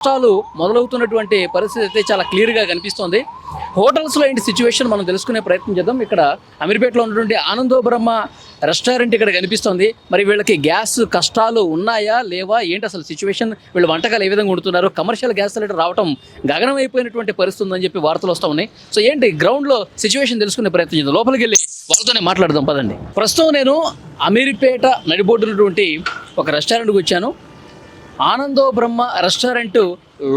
కష్టాలు మొదలవుతున్నటువంటి పరిస్థితి అయితే చాలా క్లియర్గా కనిపిస్తోంది. హోటల్స్లో ఏంటి సిచ్యువేషన్ మనం తెలుసుకునే ప్రయత్నం చేద్దాం. ఇక్కడ అమీర్పేటలో ఉన్నటువంటి ఆనందో బ్రహ్మ రెస్టారెంట్ ఇక్కడ కనిపిస్తోంది. మరి వీళ్ళకి గ్యాస్ కష్టాలు ఉన్నాయా లేవా, ఏంటి అసలు సిచ్యువేషన్, వీళ్ళు వంటకాలు ఏ విధంగా వండుతున్నారు, కమర్షియల్ గ్యాస్ సిలిండర్ రావడం గగనం అయిపోయినటువంటి పరిస్థితి ఉందని చెప్పి వార్తలు వస్తూ ఉన్నాయి. సో ఏంటి గ్రౌండ్లో సిచ్యువేషన్ తెలుసుకునే ప్రయత్నం చేద్దాం. లోపలికి వెళ్ళి వాళ్ళతోనే మాట్లాడదాం పదండి. ప్రస్తుతం నేను అమీర్పేట నడిబొడ్డునటువంటి ఒక రెస్టారెంట్కి వచ్చాను. ఆనందో బ్రహ్మ రెస్టారెంట్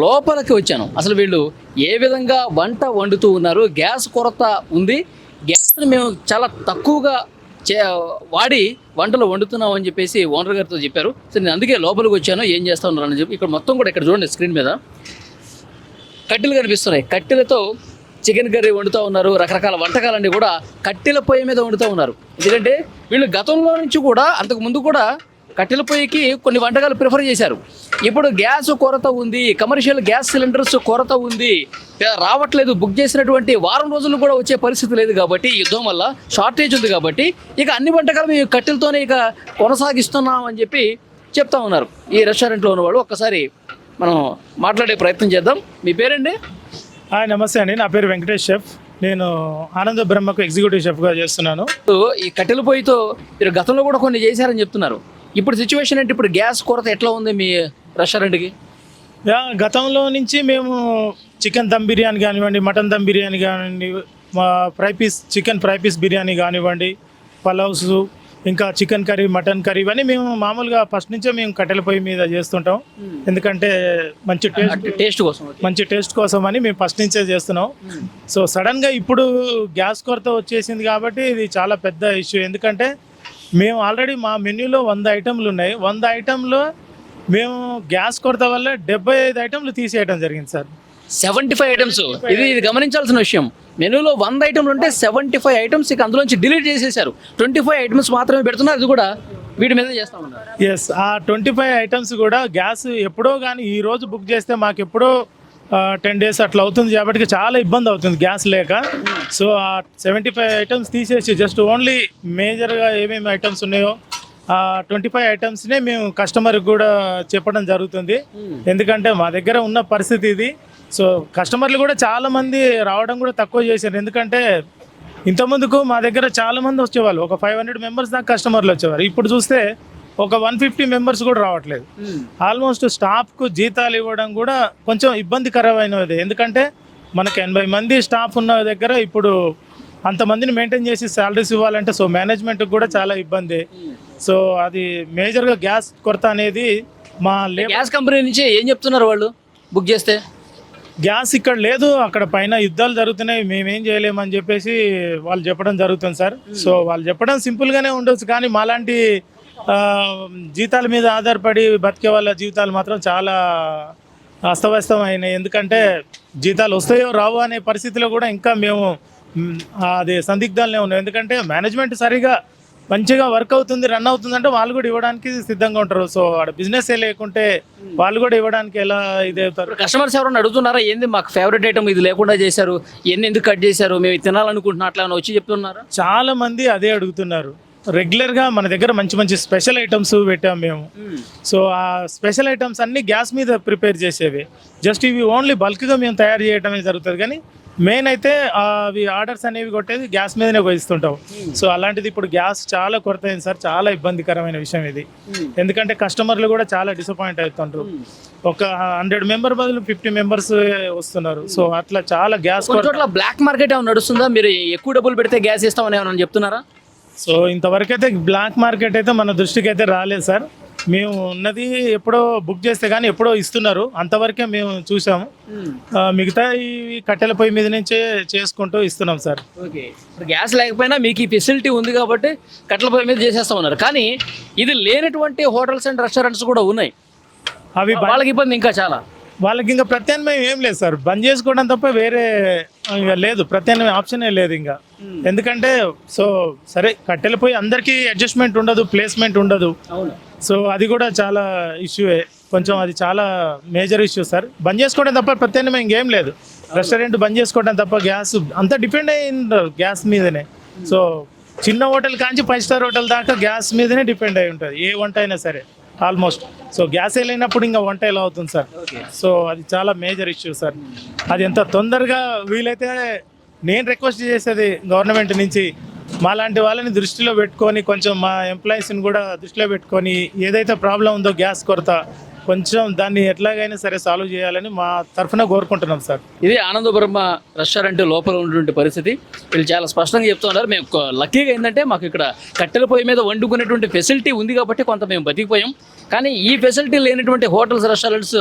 లోపలికి వచ్చాను. అసలు వీళ్ళు ఏ విధంగా వంట వండుతూ ఉన్నారు, గ్యాస్ కొరత ఉంది, గ్యాస్ని మేము చాలా తక్కువగా వాడి వంటలు వండుతున్నాం అని చెప్పేసి ఓనర్ గారితో చెప్పారు. సో నేను అందుకే లోపలికి వచ్చాను, ఏం చేస్తా ఉన్నారు అని చెప్పి. ఇక్కడ మొత్తం కూడా ఇక్కడ చూడండి, స్క్రీన్ మీద కట్టెలు కనిపిస్తున్నాయి. కట్టెలతో చికెన్ కర్రీ వండుతూ ఉన్నారు. రకరకాల వంటకాలన్నీ కూడా కట్టెల పొయ్యి మీద వండుతూ ఉన్నారు. ఎందుకంటే వీళ్ళు గతంలో నుంచి కూడా అంతకు ముందు కూడా కట్టెల పొయ్యికి కొన్ని వంటకాలు ప్రిఫర్ చేశారు. ఇప్పుడు గ్యాస్ కొరత ఉంది, కమర్షియల్ గ్యాస్ సిలిండర్స్ కొరత ఉంది, రావట్లేదు. బుక్ చేసినటువంటి వారం రోజులు కూడా వచ్చే పరిస్థితి లేదు కాబట్టి, యుద్ధం వల్ల షార్టేజ్ ఉంది కాబట్టి ఇక అన్ని వంటకాలు మేము కట్టెలతోనే ఇక కొనసాగిస్తున్నాం అని చెప్పి చెప్తా ఉన్నారు ఈ రెస్టారెంట్లో ఉన్నవాళ్ళు. ఒక్కసారి మనం మాట్లాడే ప్రయత్నం చేద్దాం. మీ పేరండి? నమస్తే అండి, నా పేరు వెంకటేష్ షెఫ్. నేను ఆనంద బ్రహ్మకు ఎగ్జిక్యూటివ్ షెఫ్గా చేస్తున్నాను. ఈ కట్టెల పొయ్యితో మీరు గతంలో కూడా కొన్ని చేశారని చెప్తున్నారు. ఇప్పుడు సిచ్యువేషన్ ఏంటి, ఇప్పుడు గ్యాస్ కొరత ఎట్లా ఉంది మీ రెస్టారెంట్కి? గతంలో నుంచి మేము చికెన్ దమ్ బిర్యానీ కానివ్వండి, మటన్ దమ్ బిర్యానీ కానివ్వండి, చికెన్ ఫ్రై పీస్ బిర్యానీ కానివ్వండి, పలావ్స్, ఇంకా చికెన్ కర్రీ, మటన్ కర్రీ, ఇవన్నీ మేము మామూలుగా ఫస్ట్ నుంచే మేము కట్టెల పొయ్యి మీద చేస్తుంటాం. ఎందుకంటే మంచి టేస్ట్ కోసం అని మేము ఫస్ట్ నుంచే చేస్తున్నాం. సో సడన్గా ఇప్పుడు గ్యాస్ కొరత వచ్చేసింది కాబట్టి ఇది చాలా పెద్ద ఇష్యూ. ఎందుకంటే మేము ఆల్రెడీ మా మెన్యూలో 100 ఐటెంలు ఉన్నాయి. 100 ఐటెంలో మేము గ్యాస్ కొరత వల్ల 75 ఐటెంలు తీసేయడం జరిగింది సార్. 75 ఐటమ్స్, ఇది గమనించాల్సిన విషయం. మెనూలో 100 ఐటమ్లు ఉంటే 75 ఐటమ్స్ ఇక అందులోంచి డిలీట్ చేసేసారు. 25 ఐటమ్స్ మాత్రమే పెడుతున్నారు. అది కూడా వీటి మీద చేస్తా ఉన్నారు. ఎస్, ఆ 25 ఐటమ్స్ కూడా గ్యాస్ ఎప్పుడో కానీ ఈ రోజు బుక్ చేస్తే మాకు ఎప్పుడో 10 days అట్లా అవుతుంది కాబట్టి చాలా ఇబ్బంది అవుతుంది గ్యాస్ లేక. సో ఆ 75 ఐటమ్స్ తీసేసి జస్ట్ ఓన్లీ మేజర్గా ఏమేమి ఐటమ్స్ ఉన్నాయో ఆ 25 ఐటమ్స్నే మేము కస్టమర్కి కూడా చెప్పడం జరుగుతుంది. ఎందుకంటే మా దగ్గర ఉన్న పరిస్థితి ఇది. సో కస్టమర్లు కూడా చాలామంది రావడం కూడా తక్కువ చేశారు. ఎందుకంటే ఇంతకుముందుకు మా దగ్గర చాలామంది వచ్చేవాళ్ళు, ఒక 500 మెంబర్స్ దాకా కస్టమర్లు వచ్చేవారు. ఇప్పుడు చూస్తే ఒక 150 మెంబర్స్ కూడా రావట్లేదు. ఆల్మోస్ట్ స్టాఫ్కు జీతాలు ఇవ్వడం కూడా కొంచెం ఇబ్బందికరమైనది. ఎందుకంటే మనకు 80 మంది స్టాఫ్ ఉన్న దగ్గర ఇప్పుడు అంతమందిని మెయింటైన్ చేసి శాలరీస్ ఇవ్వాలంటే సో మేనేజ్మెంట్కి కూడా చాలా ఇబ్బంది. సో అది మేజర్గా గ్యాస్ కొరత అనేది మా గ్యాస్ కంపెనీ నుంచి ఏం చెప్తున్నారు వాళ్ళు బుక్ చేస్తే? గ్యాస్ ఇక్కడ లేదు, అక్కడ పైన యుద్ధాలు జరుగుతున్నాయి, మేమేం చేయలేమని చెప్పేసి వాళ్ళు చెప్పడం జరుగుతుంది సార్. సో వాళ్ళు చెప్పడం సింపుల్గానే ఉండొచ్చు, కానీ మాలాంటి జీతాల మీద ఆధారపడి బతికే వాళ్ళ జీవితాలు మాత్రం చాలా అస్తవ్యస్తం అయినాయి. ఎందుకంటే జీతాలు వస్తాయో రావో అనే పరిస్థితిలో కూడా ఇంకా మేము అది సందిగ్ధాలనే ఉన్నాం. ఎందుకంటే మేనేజ్మెంట్ సరిగా మంచిగా వర్క్ అవుతుంది, రన్ అవుతుంది అంటే వాళ్ళు కూడా ఇవ్వడానికి సిద్ధంగా ఉంటారు. సో ఆడ బిజినెస్ ఏ లేకుంటే వాళ్ళు కూడా ఇవ్వడానికి ఎలా ఇది అవుతారు? కస్టమర్స్ ఎవరైనా అడుగుతున్నారా, ఏంది మాకు ఫేవరెట్ ఐటమ్ ఇది లేకుండా చేశారు, ఎన్ని ఎందుకు కట్ చేశారు, మేము తినాలనుకుంటున్నా అట్లా వచ్చి చెప్తున్నారా? చాలా మంది అదే అడుగుతున్నారు. రెగ్యులర్గా మన దగ్గర మంచి మంచి స్పెషల్ ఐటమ్స్ పెట్టాము మేము. సో ఆ స్పెషల్ ఐటమ్స్ అన్నీ గ్యాస్ మీద ప్రిపేర్ చేసేవి. జస్ట్ ఇవి ఓన్లీ బల్క్గా మేము తయారు చేయడమే జరుగుతుంది, కానీ మెయిన్ అయితే అవి ఆర్డర్స్ అనేవి కొట్టేది గ్యాస్ మీదనే పోయిస్తుంటాం. సో అలాంటిది ఇప్పుడు గ్యాస్ చాలా కొరత అయింది సార్. చాలా ఇబ్బందికరమైన విషయం ఇది. ఎందుకంటే కస్టమర్లు కూడా చాలా డిసప్పాయింట్ అవుతుంటారు. ఒక 100 మెంబర్ బదులు 50 మెంబర్స్ వస్తున్నారు. సో అట్లా చాలా గ్యాస్ కొరత. బ్లాక్ మార్కెట్ ఏమైనా నడుస్తుందా? మీరు ఎక్కువ డబ్బులు పెడితే గ్యాస్ ఇస్తామని ఏమైనా చెప్తున్నారా? సో ఇంతవరకు అయితే బ్లాక్ మార్కెట్ అయితే మన దృష్టికి అయితే రాలేదు సార్. మేము ఉన్నది ఎప్పుడో బుక్ చేస్తే కానీ ఎప్పుడో ఇస్తున్నారు, అంతవరకే మేము చూసాము. మిగతా ఈ కట్టెల పొయ్యి మీద నుంచే చేసుకుంటూ ఇస్తున్నాం సార్. ఓకే, ఇప్పుడు గ్యాస్ లేకపోయినా మీకు ఈ ఫెసిలిటీ ఉంది కాబట్టి కట్టెల పొయ్యి మీద చేసేస్తా ఉన్నారు. కానీ ఇది లేనటువంటి హోటల్స్ అండ్ రెస్టారెంట్స్ కూడా ఉన్నాయి, అవి వాళ్ళకి ఇబ్బంది ఇంకా చాలా. వాళ్ళకి ఇంకా ప్రత్యామ్నాయం ఏం లేదు సార్, బంద్ చేసుకోవడం తప్ప వేరే లేదు, ప్రత్యామ్నాయం ఆప్షనే లేదు ఇంకా. ఎందుకంటే సో సరే కట్టెల పొయ్యి అందరికీ అడ్జస్ట్మెంట్ ఉండదు, ప్లేస్మెంట్ ఉండదు. సో అది కూడా చాలా ఇష్యూయే కొంచెం, అది చాలా మేజర్ ఇష్యూ సార్. బంద్ చేసుకోవడం తప్ప ప్రత్యామ్నాయం ఇంకేం లేదు. రెస్టారెంట్ బంద్ చేసుకోవడం తప్ప గ్యాస్ అంతా డిపెండ్ అయ్యింది గ్యాస్ మీదనే. సో చిన్న హోటల్ కాంచి 5 స్టార్ హోటల్ దాకా గ్యాస్ మీదనే డిపెండ్ అయి ఉంటుంది ఏ వంట అయినా సరే. ఆల్మోస్ట్. సో గ్యాస్ లేనప్పుడు ఇంకా వంట ఎలా అవుతుంది సార్? సో అది చాలా మేజర్ ఇష్యూ సార్. అది ఎంత తొందరగా వీలైతే నేను రిక్వెస్ట్ చేసేది గవర్నమెంట్ నుంచి మాలాంటి వాళ్ళని దృష్టిలో పెట్టుకొని కొంచెం మా ఎంప్లాయీస్ని కూడా దృష్టిలో పెట్టుకొని ఏదైతే ప్రాబ్లం ఉందో గ్యాస్ కొరత కొంచెం దాన్ని ఎట్లాగైనా సరే సాల్వ్ చేయాలని మా తరఫున కోరుకుంటున్నాం సార్. ఇది ఆనందపురం రెస్టారెంట్ లోపల ఉన్నటువంటి పరిస్థితి. వీళ్ళు చాలా స్పష్టంగా చెప్తున్నారు. మేము లక్కీగా ఏంటంటే మాకు ఇక్కడ కట్టెల పొయ్యి మీద వండుకునేటువంటి ఫెసిలిటీ ఉంది కాబట్టి కొంత మేము బతికిపోయాం. కానీ ఈ ఫెసిలిటీ లేనటువంటి హోటల్స్ రెస్టారెంట్స్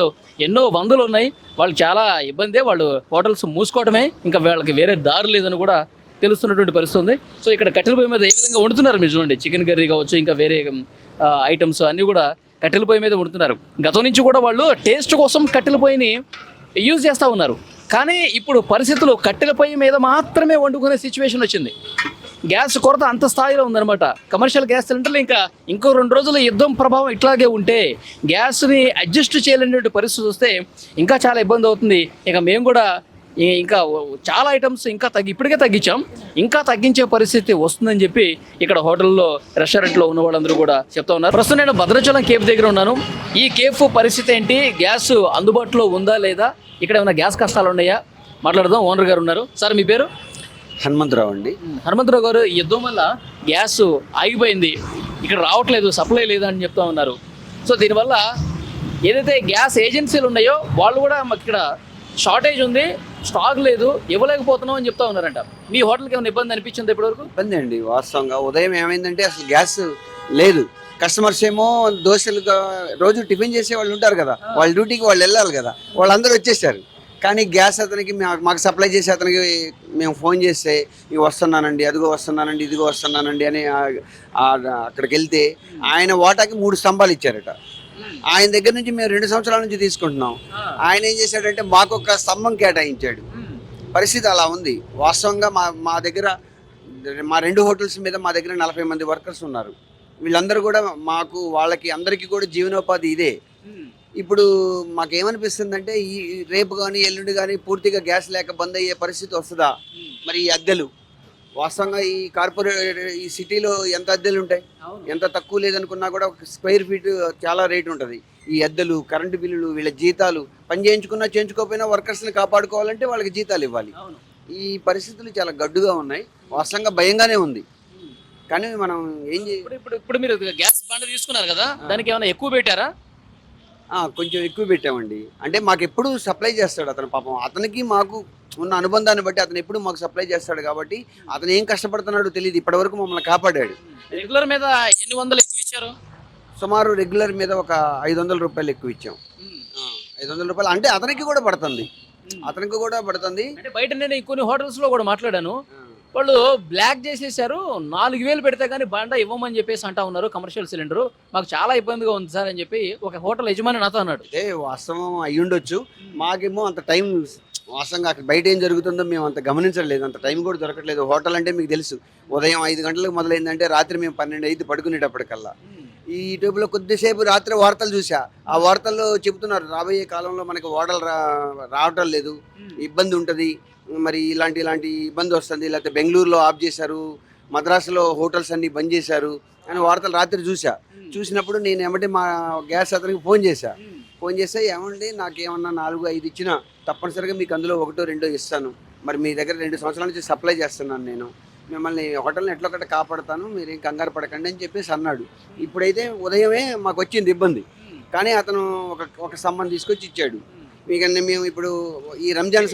ఎన్నో వందలు ఉన్నాయి. వాళ్ళు చాలా ఇబ్బందే. వాళ్ళు హోటల్స్ మూసుకోవడమే, ఇంకా వాళ్ళకి వేరే దారి లేదని కూడా తెలుస్తున్నటువంటి పరిస్థితి ఉంది. సో ఇక్కడ కట్టెల పొయ్యి మీద ఏ విధంగా వండుతున్నారు మీరు చూడండి. చికెన్ కర్రీ కావచ్చు, ఇంకా వేరే ఐటమ్స్ అన్నీ కూడా కట్టెల పొయ్యి మీద వండుతున్నారు. గతం నుంచి కూడా వాళ్ళు టేస్ట్ కోసం కట్టెల పొయ్యిని యూజ్ చేస్తూ ఉన్నారు. కానీ ఇప్పుడు పరిస్థితులు కట్టెల పొయ్యి మీద మాత్రమే వండుకునే సిచ్యువేషన్ వచ్చింది. గ్యాస్ కొరత అంత స్థాయిలో ఉందన్నమాట. కమర్షియల్ గ్యాస్ సిలిండర్లు ఇంకో 2 రోజులు యుద్ధం ప్రభావం ఇట్లాగే ఉంటే గ్యాస్ని అడ్జస్ట్ చేయలేనటువంటి పరిస్థితి వస్తే ఇంకా చాలా ఇబ్బంది అవుతుంది. ఇక మేము కూడా ఇంకా చాలా ఐటమ్స్ ఇప్పటికే తగ్గించాం, ఇంకా తగ్గించే పరిస్థితి వస్తుందని చెప్పి ఇక్కడ హోటల్లో రెస్టారెంట్లో ఉన్న వాళ్ళందరూ కూడా చెప్తా ఉన్నారు. ప్రస్తుతం నేను భద్రాచలం కేఫ్ దగ్గర ఉన్నాను. ఈ కేఫ్ పరిస్థితి ఏంటి, గ్యాస్ అందుబాటులో ఉందా లేదా, ఇక్కడ ఏమైనా గ్యాస్ కష్టాలు ఉన్నాయా మాట్లాడదాం. ఓనర్ గారు ఉన్నారు. సార్ మీ పేరు? హనుమంతరావు అండి. హనుమంతరావు గారు, ఈ యుద్ధం వల్ల గ్యాస్ ఆగిపోయింది, ఇక్కడ రావట్లేదు, సప్లై లేదని చెప్తా ఉన్నారు. సో దీనివల్ల ఏదైతే గ్యాస్ ఏజెన్సీలు ఉన్నాయో వాళ్ళు కూడా మాకు ఇక్కడ షార్టేజ్ ఉంది, స్టాక్ లేదు, ఇవ్వలేకపోతున్నాం అని చెప్తా ఉన్నారంట. మీ హోటల్కి ఏమైనా ఇబ్బంది అనిపించింది ఇప్పటివరకు? ఇబ్బంది అండి వాస్తవంగా. ఉదయం ఏమైందంటే అసలు గ్యాస్ లేదు. కస్టమర్స్ ఏమో దోశలు రోజు టిఫిన్ చేసే వాళ్ళు ఉంటారు కదా, వాళ్ళ డ్యూటీకి వాళ్ళు వెళ్ళాలి కదా, వాళ్ళందరూ వచ్చేసారు. కానీ గ్యాస్ అతనికి మాకు సప్లై చేసి అతనికి మేము ఫోన్ చేస్తే ఇవి వస్తున్నానండి, అదిగో వస్తున్నానండి, ఇదిగో వస్తున్నానండి అని అక్కడికి వెళ్తే ఆయన వాటాకి 3 స్తంభాలు ఇచ్చారట. ఆయన దగ్గర నుంచి మేము 2 సంవత్సరాల నుంచి తీసుకుంటున్నాం. ఆయన ఏం చేశాడంటే మాకు ఒక స్తంభం కేటాయించాడు. పరిస్థితి అలా ఉంది వాస్తవంగా. మా దగ్గర మా 2 హోటల్స్ మీద మా దగ్గర 40 మంది వర్కర్స్ ఉన్నారు. వీళ్ళందరూ కూడా మాకు వాళ్ళకి అందరికీ కూడా జీవనోపాధి ఇదే. ఇప్పుడు మాకేమనిపిస్తుందంటే ఈ రేపు కానీ ఎల్లుండి కానీ పూర్తిగా గ్యాస్ లేక బంద్ అయ్యే పరిస్థితి వస్తుందా? మరి ఈ అద్దెలు వాస్తవంగా ఈ సిటీలో ఎంత అద్దెలు ఉంటాయి? ఎంత తక్కువ లేదనుకున్నా కూడా ఒక స్క్వేర్ ఫీట్ చాలా రేటు ఉంటుంది. ఈ అద్దెలు, కరెంటు బిల్లులు, వీళ్ళ జీతాలు, పని చేయించుకున్నా చేయించుకోకపోయినా వర్కర్స్ని కాపాడుకోవాలంటే వాళ్ళకి జీతాలు ఇవ్వాలి. ఈ పరిస్థితులు చాలా గడ్డుగా ఉన్నాయి. వాస్తవంగా భయంగానే ఉంది. కానీ మనం ఏం ఇప్పుడు మీరు గ్యాస్ బండ తీసుకున్నారు కదా, దానికి ఏమైనా ఎక్కువ పెట్టారా? కొంచెం ఎక్కువ పెట్టామండి. అంటే మాకు ఎప్పుడు సప్లై చేస్తాడు అతను. పాపం అతనికి మాకు ఉన్న అనుబంధాన్ని బట్టి అతను ఎప్పుడు మాకు సప్లై చేస్తాడు కాబట్టి అతను ఏం కష్టపడుతున్నాడో తెలియదు. ఇప్పటివరకు మమ్మల్ని కాపాడాడు. రెగ్యులర్ మీద ఎన్ని వందలు ఎక్కువ ఇచ్చారు? సుమారు రెగ్యులర్ మీద ఒక 500 రూపాయలు ఎక్కువ ఇచ్చాం. 500 రూపాయలు అంటే అతనికి కూడా పడుతుంది. అంటే బయట నేను కొన్ని హోటల్స్లో కూడా మాట్లాడాను. వాళ్ళు బ్లాక్ చేసేసారు, 4000 పెడితే కానీ బండ ఇవ్వమని చెప్పేసి అంటా ఉన్నారు. కమర్షియల్ సిలిండర్ మాకు చాలా ఇబ్బందిగా ఉంది సార్ అని చెప్పి ఒక హోటల్ యజమాని నాతో అన్నాడు. అదే వాస్తవం అయ్యి ఉండొచ్చు. మాకేమో అంత టైం వాస్తవంగా అక్కడ బయట ఏం జరుగుతుందో మేము అంత గమనించలేదు. అంత టైం కూడా దొరకట్లేదు. హోటల్ అంటే మీకు తెలుసు, ఉదయం 5 గంటలకు మొదలైందంటే రాత్రి మేము 12 అయింది పడుకునేటప్పటికల్లా. ఈ యూట్యూబ్లో కొద్దిసేపు రాత్రి వార్తలు చూసా. ఆ వార్తల్లో చెబుతున్నారు రాబోయే కాలంలో మనకి ఓడలు రావటం లేదు, ఇబ్బంది ఉంటుంది, మరి ఇలాంటి ఇబ్బంది వస్తుంది. లేకపోతే బెంగళూరులో ఆఫ్ చేశారు, మద్రాసులో హోటల్స్ అన్నీ బంద్ చేశారు అని వార్తలు రాత్రి చూసినప్పుడు నేను ఏమంటే మా గ్యాస్ అతనికి ఫోన్ చేస్తే ఏమండి నాకేమన్నా 4-5 ఇచ్చినా తప్పనిసరిగా మీకు అందులో 1-2 ఇస్తాను. మరి మీ దగ్గర 2 సంవత్సరాల నుంచి సప్లై చేస్తున్నాను, నేను మిమ్మల్ని హోటల్ని ఎట్లొకటి కాపాడుతాను, మీరేం కంగారు పడకండి అని చెప్పేసి అన్నాడు. ఇప్పుడైతే ఉదయమే మాకు వచ్చింది ఇబ్బంది. కానీ అతను ఒక స్తంభం తీసుకొచ్చి ఇచ్చాడు. మీకన్నా మేము ఇప్పుడు ఈ రంజాన్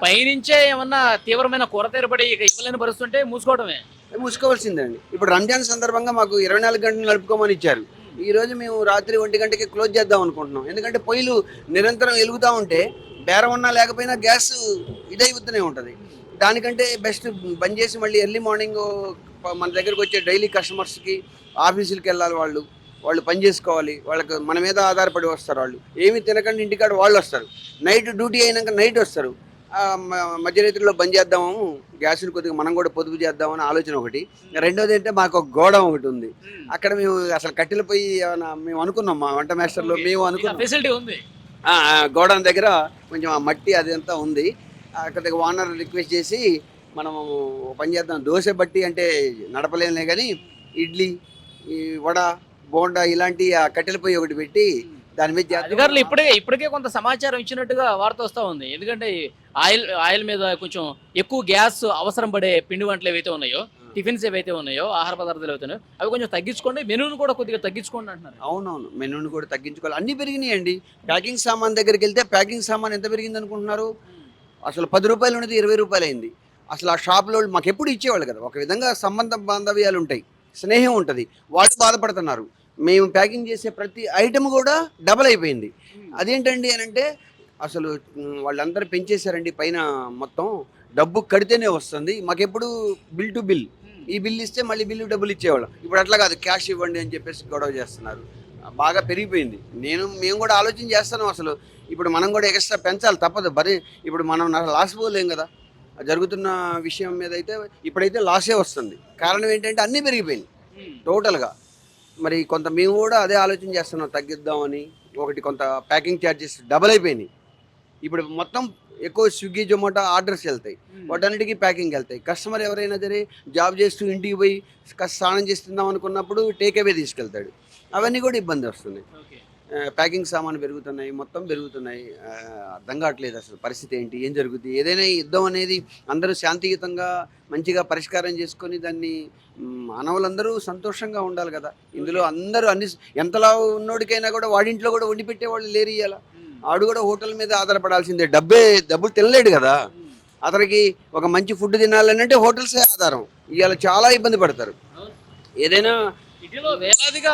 పైనుంచే ఏమన్నా తీవ్రమైన కొరత ఏర్పడి ఇవ్వలేని పరిస్థితి మూసుకోవాల్సిందండి. ఇప్పుడు రంజాన్ సందర్భంగా మాకు 24 గంటలు నడుపుకోమని ఇచ్చారు. ఈ రోజు మేము రాత్రి 1 గంటకి క్లోజ్ చేద్దాం అనుకుంటున్నాం. ఎందుకంటే పొయ్యిలు నిరంతరం వెలుగుతూ ఉంటే బేరం ఉన్నా లేకపోయినా గ్యాస్ ఇదైపోతూనే ఉంటుంది. దానికంటే బెస్ట్ బంద్ చేసి మళ్ళీ ఎర్లీ మార్నింగ్ మన దగ్గరకు వచ్చే డైలీ కస్టమర్స్కి ఆఫీసులకి వెళ్ళాలి. వాళ్ళు పని చేసుకోవాలి. వాళ్ళకి మన మీద ఆధారపడి వస్తారు. వాళ్ళు ఏమీ తినకండి ఇంటికాడ వాళ్ళు వస్తారు. నైట్ డ్యూటీ అయినాక నైట్ వస్తారు. మధ్యరాత్రిలో బంద్ చేద్దాము, గ్యాస్ని కొద్దిగా మనం కూడా పొదుపు చేద్దామని ఆలోచన ఒకటి. రెండోది అంటే మాకు ఒక గోడౌన్ ఒకటి ఉంది. అక్కడ మేము అసలు కట్టెలు పోయి ఏమైనా మేము అనుకున్నాం, మా వంట మాస్టర్లో మేము అనుకున్నాం ఫెసిలిటీ ఉంది. గోడౌన్ దగ్గర కొంచెం ఆ మట్టి అదంతా ఉంది. అక్కడ ఓనర్ రిక్వెస్ట్ చేసి మనం పని చేద్దాం. దోశ బట్టి అంటే నడపలేనులే కానీ ఇడ్లీ, ఈ వడ, బోండా ఇలాంటి ఆ కట్టెల పొయ్యి ఒకటి పెట్టి దాని మీద చేద్దాం. అధికారులు ఇప్పటికే కొంత సమాచారం ఇచ్చినట్టుగా వార్త వస్తూ ఉంది. ఎందుకంటే ఈ ఆయిల్ మీద కొంచెం ఎక్కువ గ్యాస్ అవసరం పడే పిండి వంటలు ఏవైతే ఉన్నాయో, టిఫిన్స్ ఏవైతే ఉన్నాయో, ఆహార పదార్థాలు ఏవైతే ఉన్నాయో అవి కొంచెం తగ్గించుకోండి, మెనూను కూడా కొద్దిగా తగ్గించుకోండి అంటున్నారు. అవునవును, మెనూని కూడా తగ్గించుకోవాలి. అన్నీ పెరిగినాయండి. ప్యాకింగ్ సామాన్ దగ్గరికి వెళ్తే ప్యాకింగ్ సామాన్ ఎంత పెరిగింది అనుకుంటున్నారు? అసలు 10 రూపాయలు ఉన్నది 20 రూపాయలు అయింది. అసలు ఆ షాప్లో మాకు ఎప్పుడు ఇచ్చేవాళ్ళు కదా, ఒక విధంగా సంబంధ బాంధవ్యాలు ఉంటాయి, స్నేహం ఉంటుంది. వాళ్ళు బాధపడుతున్నారు. మేము ప్యాకింగ్ చేసే ప్రతి ఐటమ్ కూడా డబల్ అయిపోయింది. అదేంటండి అని అంటే అసలు వాళ్ళందరూ పెంచేశారండి పైన మొత్తం. డబ్బు కడితేనే వస్తుంది, మాకెప్పుడు బిల్ టు బిల్. ఈ బిల్ ఇస్తే మళ్ళీ బిల్లు డబ్బులు ఇచ్చేవాళ్ళం. ఇప్పుడు అట్లా కాదు, క్యాష్ ఇవ్వండి అని చెప్పేసి గొడవ చేస్తున్నారు. బాగా పెరిగిపోయింది. మేము కూడా ఆలోచన చేస్తున్నాం. అసలు ఇప్పుడు మనం కూడా ఎక్స్ట్రా పెంచాలి, తప్పదు. మరి ఇప్పుడు మనం లాస్ పోలేం కదా. జరుగుతున్న విషయం మీద అయితే ఇప్పుడైతే లాసే వస్తుంది. కారణం ఏంటంటే అన్నీ పెరిగిపోయింది టోటల్గా. మరి కొంత మేము కూడా అదే ఆలోచన చేస్తున్నాం, తగ్గిద్దామని. ఒకటి కొంత ప్యాకింగ్ ఛార్జెస్ డబల్ అయిపోయినాయి. ఇప్పుడు మొత్తం ఎక్కువ స్విగ్గీ జొమాటో ఆర్డర్స్ వెళ్తాయి, వాటన్నిటికీ ప్యాకింగ్ వెళ్తాయి. కస్టమర్ ఎవరైనా సరే జాబ్ చేస్తూ ఇంటికి పోయి స్నానం చేస్తుందాం అనుకున్నప్పుడు టేక్ అవే తీసుకెళ్తాడు. అవన్నీ కూడా ఇబ్బంది వస్తుంది. ప్యాకింగ్ సామాను పెరుగుతున్నాయి, మొత్తం పెరుగుతున్నాయి. అర్థం కావట్లేదు అసలు పరిస్థితి ఏంటి, ఏం జరుగుతుంది. ఏదైనా యుద్ధం అనేది అందరూ శాంతియుతంగా మంచిగా పరిష్కారం చేసుకొని దాన్ని మానవులందరూ సంతోషంగా ఉండాలి కదా. ఇందులో అందరూ ఎంతలా ఉన్నోడికైనా కూడా వాడింట్లో కూడా వండి పెట్టేవాళ్ళు లేరు. ఇయ్యాల ఆడు కూడా హోటల్ మీద ఆధారపడాల్సిందే. డబ్బులు తినలేడు కదా. అతనికి ఒక మంచి ఫుడ్ తినాలని అంటే హోటల్సే ఆధారం. ఇవాళ చాలా ఇబ్బంది పడతారు. ఏదైనా ఇటీలో వేలాదిగా